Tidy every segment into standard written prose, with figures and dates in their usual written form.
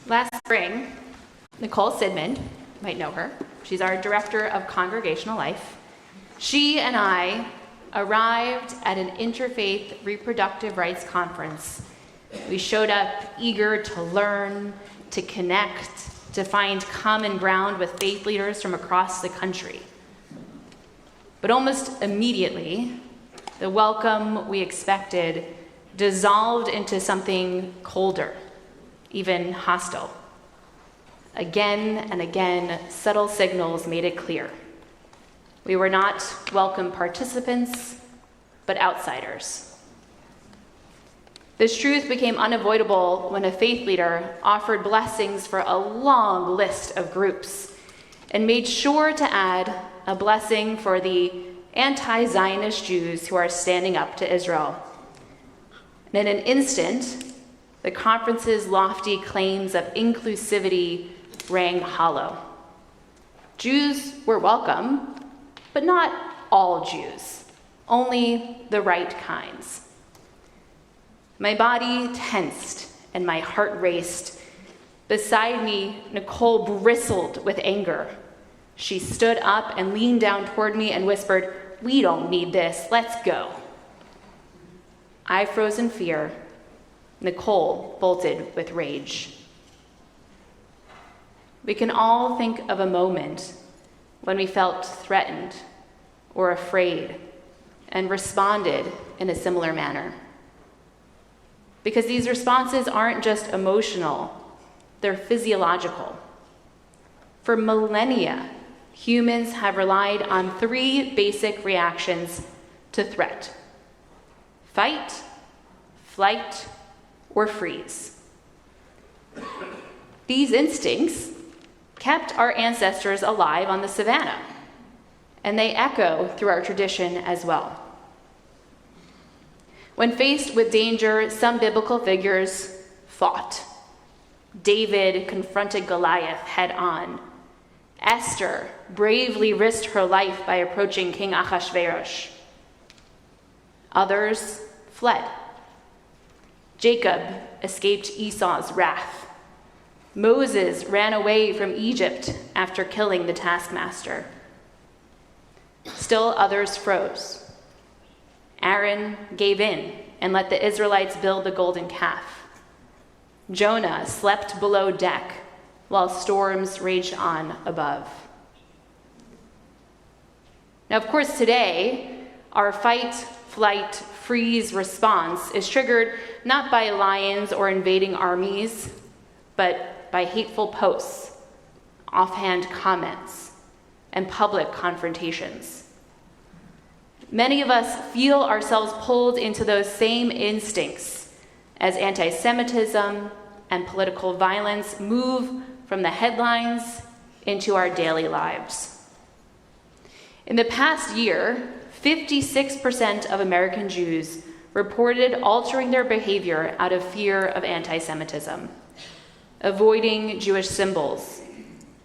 Last spring, Nicole Sidman, you might know her, she's our Director of Congregational Life. She and I arrived at an interfaith reproductive rights conference. We showed up eager to learn, to connect, to find common ground with faith leaders from across the country. But almost immediately, the welcome we expected dissolved into something colder, even hostile. Again and again, subtle signals made it clear. We were not welcome participants, but outsiders. This truth became unavoidable when a faith leader offered blessings for a long list of groups and made sure to add a blessing for the anti-Zionist Jews who are standing up to Israel. And in an instant, the conference's lofty claims of inclusivity rang hollow. Jews were welcome, but not all Jews, only the right kinds. My body tensed and my heart raced. Beside me, Nicole bristled with anger. She stood up and leaned down toward me and whispered, "We don't need this, let's go." I froze in fear. Nicole bolted with rage. We can all think of a moment when we felt threatened or afraid and responded in a similar manner. Because these responses aren't just emotional, they're physiological. For millennia, humans have relied on three basic reactions to threat: fight, flight, or freeze. These instincts kept our ancestors alive on the savannah, and they echo through our tradition as well. When faced with danger, some biblical figures fought. David confronted Goliath head on. Esther bravely risked her life by approaching King Ahasuerus. Others fled. Jacob escaped Esau's wrath. Moses ran away from Egypt after killing the taskmaster. Still others froze. Aaron gave in and let the Israelites build the golden calf. Jonah slept below deck while storms raged on above. Now, of course, today, our fight, flight, freeze response is triggered not by lions or invading armies, but by hateful posts, offhand comments, and public confrontations. Many of us feel ourselves pulled into those same instincts as anti-Semitism and political violence move from the headlines into our daily lives. In the past year, 56% of American Jews reported altering their behavior out of fear of anti-Semitism, avoiding Jewish symbols,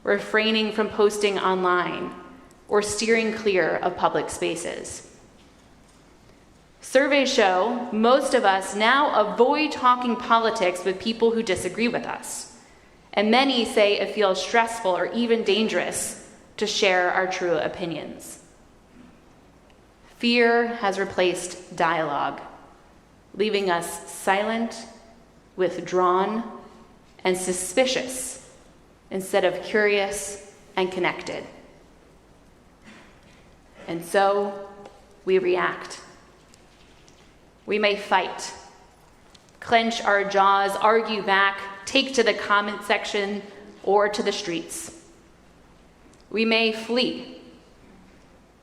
refraining from posting online, or steering clear of public spaces. Surveys show most of us now avoid talking politics with people who disagree with us, and many say it feels stressful or even dangerous to share our true opinions. Fear has replaced dialogue, leaving us silent, withdrawn, and suspicious instead of curious and connected. And so we react. We may fight, clench our jaws, argue back, take to the comment section or to the streets. We may flee,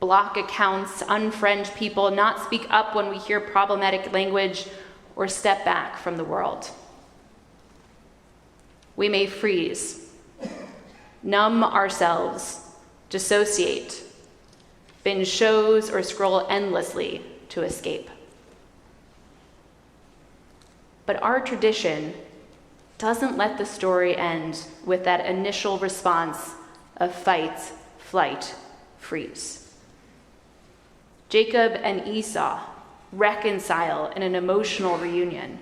block accounts, unfriend people, not speak up when we hear problematic language, or step back from the world. We may freeze, numb ourselves, dissociate, binge shows, or scroll endlessly to escape. But our tradition doesn't let the story end with that initial response of fight, flight, freeze. Jacob and Esau reconcile in an emotional reunion.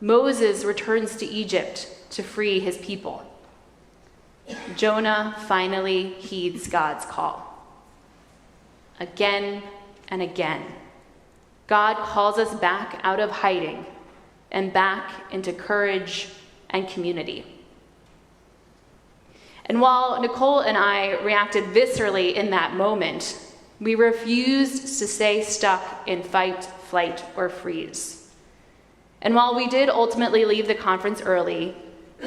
Moses returns to Egypt to free his people. Jonah finally heeds God's call. Again and again, God calls us back out of hiding and back into courage and community. And while Nicole and I reacted viscerally in that moment, we refused to stay stuck in fight, flight, or freeze. And while we did ultimately leave the conference early,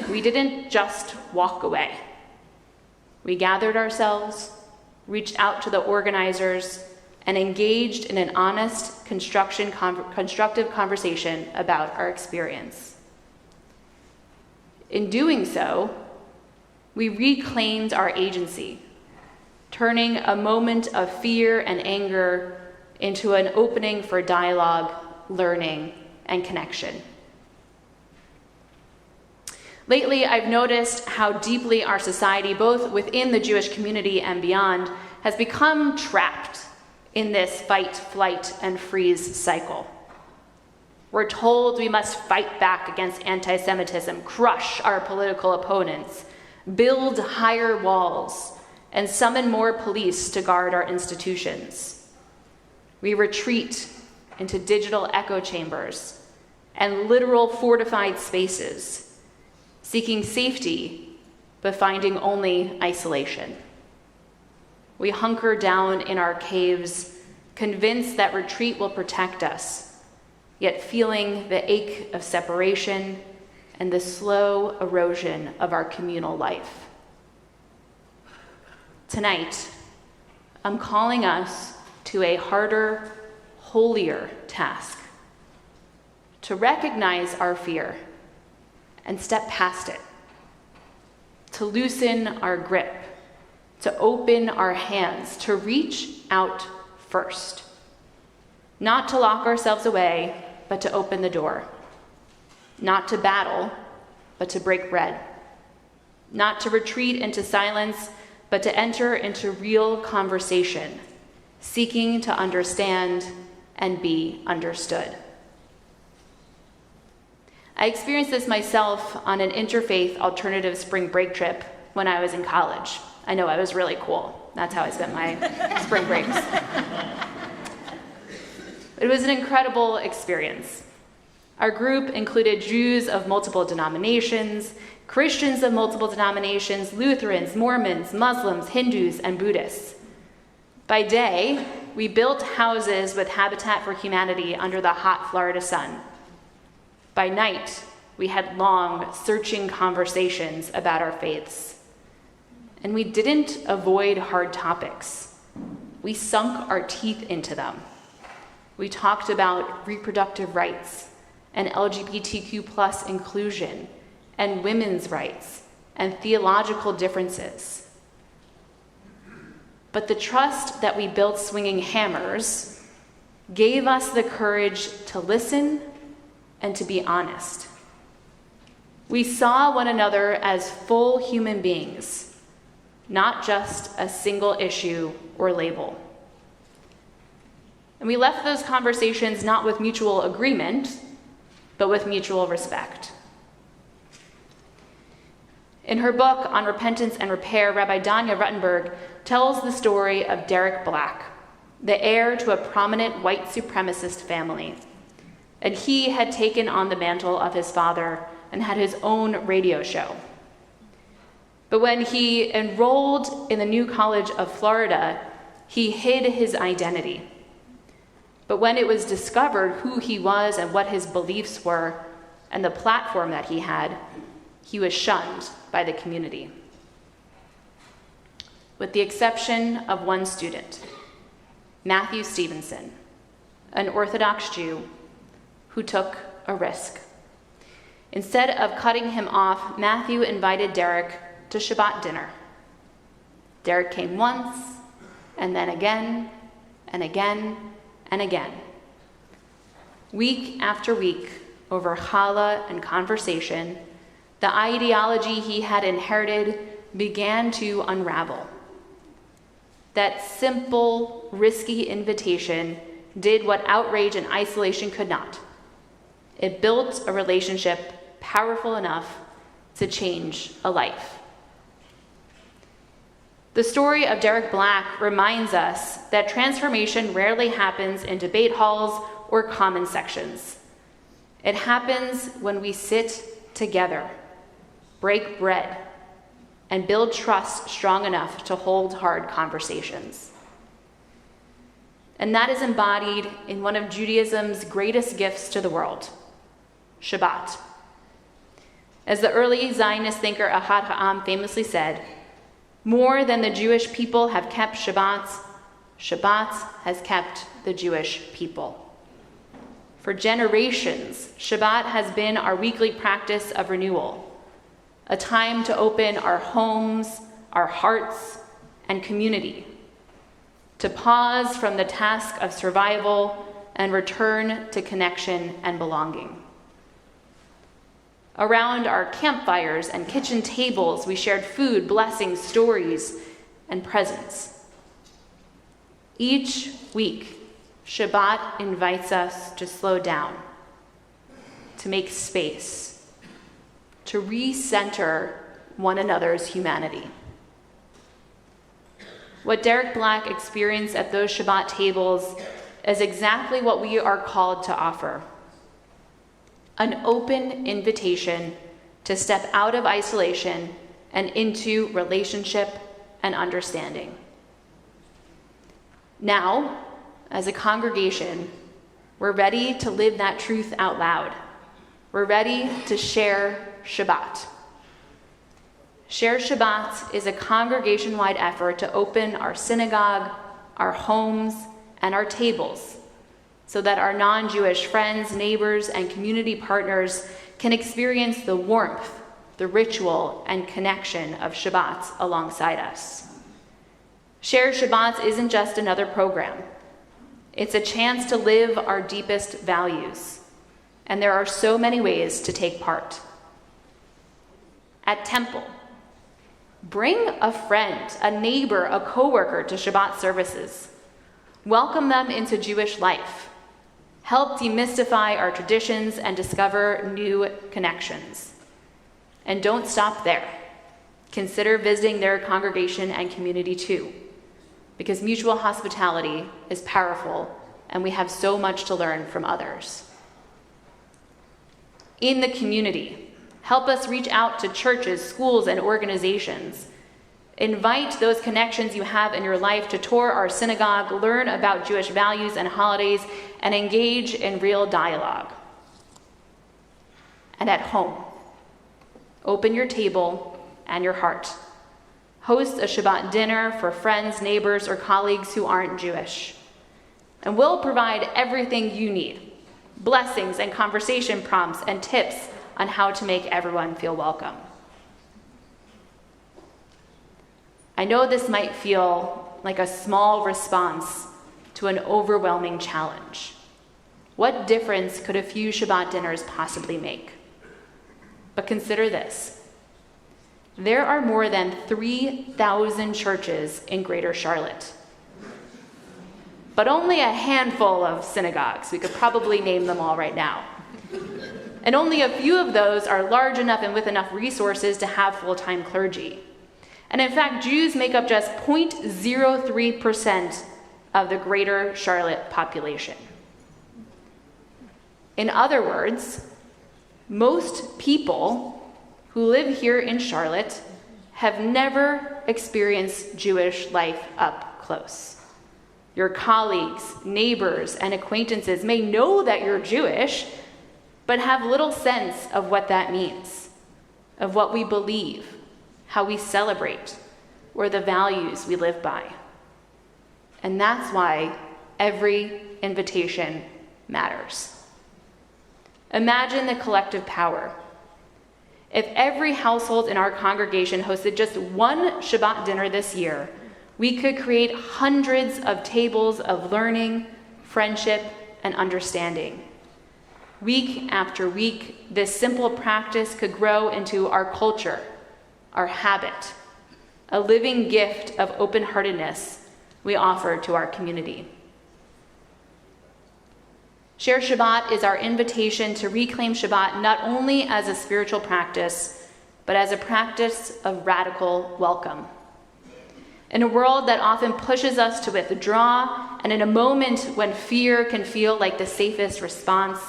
we didn't just walk away. We gathered ourselves, reached out to the organizers, and engaged in an honest, constructive conversation about our experience. In doing so, we reclaimed our agency, turning a moment of fear and anger into an opening for dialogue, learning, and connection. Lately, I've noticed how deeply our society, both within the Jewish community and beyond, has become trapped in this fight, flight, and freeze cycle. We're told we must fight back against anti-Semitism, crush our political opponents, build higher walls, and summon more police to guard our institutions. We retreat into digital echo chambers and literal fortified spaces, seeking safety, but finding only isolation. We hunker down in our caves, convinced that retreat will protect us, yet feeling the ache of separation and the slow erosion of our communal life. Tonight, I'm calling us to a harder, holier task, to recognize our fear and step past it, to loosen our grip, to open our hands, to reach out first, not to lock ourselves away, but to open the door, not to battle, but to break bread, not to retreat into silence, but to enter into real conversation, seeking to understand and be understood. I experienced this myself on an interfaith alternative spring break trip when I was in college. I know, I was really cool. That's how I spent my spring breaks. It was an incredible experience. Our group included Jews of multiple denominations, Christians of multiple denominations, Lutherans, Mormons, Muslims, Hindus, and Buddhists. By day, we built houses with Habitat for Humanity under the hot Florida sun. By night, we had long, searching conversations about our faiths. And we didn't avoid hard topics. We sunk our teeth into them. We talked about reproductive rights and LGBTQ+ inclusion and women's rights and theological differences. But the trust that we built swinging hammers gave us the courage to listen and to be honest. We saw one another as full human beings, not just a single issue or label. And we left those conversations not with mutual agreement, but with mutual respect. In her book on repentance and repair, Rabbi Danya Ruttenberg tells the story of Derek Black, the heir to a prominent white supremacist family. And he had taken on the mantle of his father and had his own radio show. But when he enrolled in the New College of Florida, he hid his identity. But when it was discovered who he was and what his beliefs were and the platform that he had, he was shunned by the community. With the exception of one student, Matthew Stevenson, an Orthodox Jew who took a risk. Instead of cutting him off, Matthew invited Derek to Shabbat dinner. Derek came once, and then again, and again, and again. Week after week, over challah and conversation, the ideology he had inherited began to unravel. That simple, risky invitation did what outrage and isolation could not. It built a relationship powerful enough to change a life. The story of Derek Black reminds us that transformation rarely happens in debate halls or comment sections. It happens when we sit together, break bread, and build trust strong enough to hold hard conversations. And that is embodied in one of Judaism's greatest gifts to the world, Shabbat. As the early Zionist thinker Ahad Ha'am famously said, more than the Jewish people have kept Shabbat, Shabbat has kept the Jewish people. For generations, Shabbat has been our weekly practice of renewal, a time to open our homes, our hearts, and community, to pause from the task of survival and return to connection and belonging. Around our campfires and kitchen tables, we shared food, blessings, stories, and presents. Each week, Shabbat invites us to slow down, to make space, to recenter one another's humanity. What Derek Black experienced at those Shabbat tables is exactly what we are called to offer. An open invitation to step out of isolation and into relationship and understanding. Now, as a congregation, we're ready to live that truth out loud. We're ready to share Shabbat. Share Shabbat is a congregation-wide effort to open our synagogue, our homes, and our tables so that our non-Jewish friends, neighbors, and community partners can experience the warmth, the ritual, and connection of Shabbat alongside us. Share Shabbat isn't just another program. It's a chance to live our deepest values, and there are so many ways to take part. At Temple, bring a friend, a neighbor, a coworker to Shabbat services. Welcome them into Jewish life. Help demystify our traditions and discover new connections. And don't stop there. Consider visiting their congregation and community too, because mutual hospitality is powerful and we have so much to learn from others. In the community, help us reach out to churches, schools, and organizations. Invite those connections you have in your life to tour our synagogue, learn about Jewish values and holidays, and engage in real dialogue. And at home, open your table and your heart. Host a Shabbat dinner for friends, neighbors, or colleagues who aren't Jewish. And we'll provide everything you need, blessings and conversation prompts and tips on how to make everyone feel welcome. I know this might feel like a small response to an overwhelming challenge. What difference could a few Shabbat dinners possibly make? But consider this. There are more than 3,000 churches in Greater Charlotte, but only a handful of synagogues. We could probably name them all right now. And only a few of those are large enough and with enough resources to have full-time clergy. And in fact, Jews make up just 0.03% of the Greater Charlotte population. In other words, most people who live here in Charlotte have never experienced Jewish life up close. Your colleagues, neighbors, and acquaintances may know that you're Jewish, but have little sense of what that means, of what we believe, how we celebrate, or the values we live by. And that's why every invitation matters. Imagine the collective power. If every household in our congregation hosted just one Shabbat dinner this year, we could create hundreds of tables of learning, friendship, and understanding. Week after week, this simple practice could grow into our culture, our habit, a living gift of open-heartedness we offer to our community. Share Shabbat is our invitation to reclaim Shabbat not only as a spiritual practice, but as a practice of radical welcome. In a world that often pushes us to withdraw, and in a moment when fear can feel like the safest response,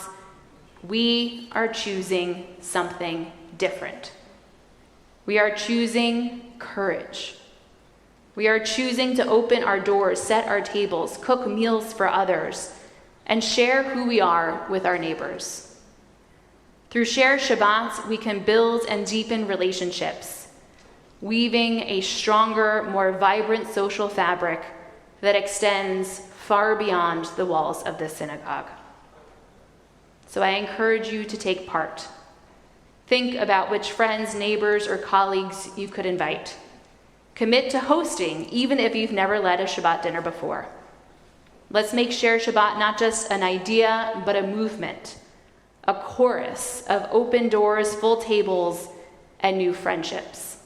we are choosing something different. We are choosing courage. We are choosing to open our doors, set our tables, cook meals for others, and share who we are with our neighbors. Through Share Shabbat, we can build and deepen relationships, weaving a stronger, more vibrant social fabric that extends far beyond the walls of the synagogue. So I encourage you to take part. Think about which friends, neighbors, or colleagues you could invite. Commit to hosting, even if you've never led a Shabbat dinner before. Let's make Share Shabbat not just an idea, but a movement, a chorus of open doors, full tables, and new friendships.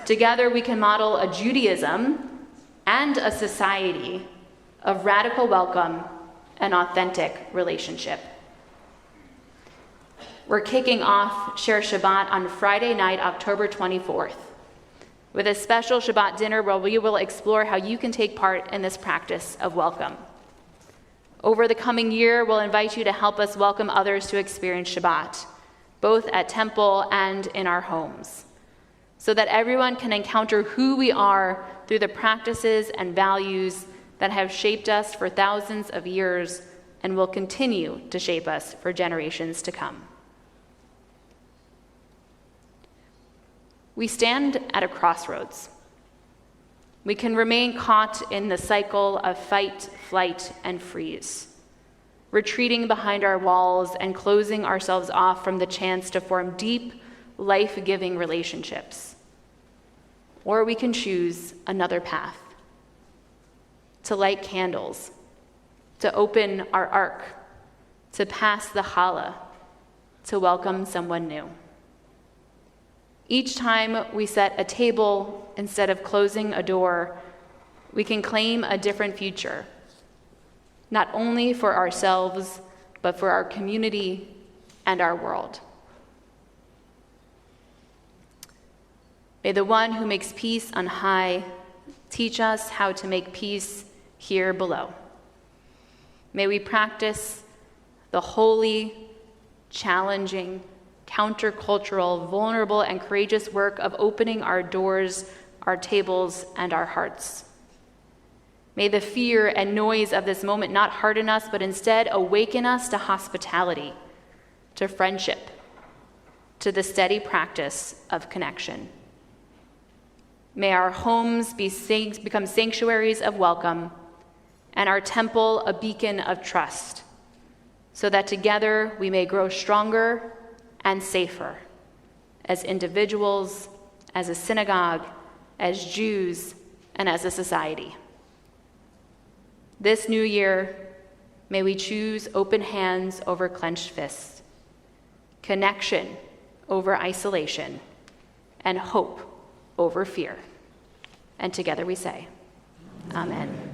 Together, we can model a Judaism and a society of radical welcome and authentic relationship. We're kicking off Share Shabbat on Friday night, October 24th, with a special Shabbat dinner where we will explore how you can take part in this practice of welcome. Over the coming year, we'll invite you to help us welcome others to experience Shabbat, both at temple and in our homes, so that everyone can encounter who we are through the practices and values that have shaped us for thousands of years and will continue to shape us for generations to come. We stand at a crossroads. We can remain caught in the cycle of fight, flight, and freeze, retreating behind our walls and closing ourselves off from the chance to form deep, life-giving relationships. Or we can choose another path, to light candles, to open our ark, to pass the challah, to welcome someone new. Each time we set a table instead of closing a door, we can claim a different future, not only for ourselves, but for our community and our world. May the one who makes peace on high teach us how to make peace here below. May we practice the holy, challenging, countercultural, vulnerable, and courageous work of opening our doors, our tables, and our hearts. May the fear and noise of this moment not harden us, but instead awaken us to hospitality, to friendship, to the steady practice of connection. May our homes become sanctuaries of welcome, and our temple a beacon of trust, so that together we may grow stronger and safer as individuals, as a synagogue, as Jews, and as a society. This new year, may we choose open hands over clenched fists, connection over isolation, and hope over fear. And together we say, Amen.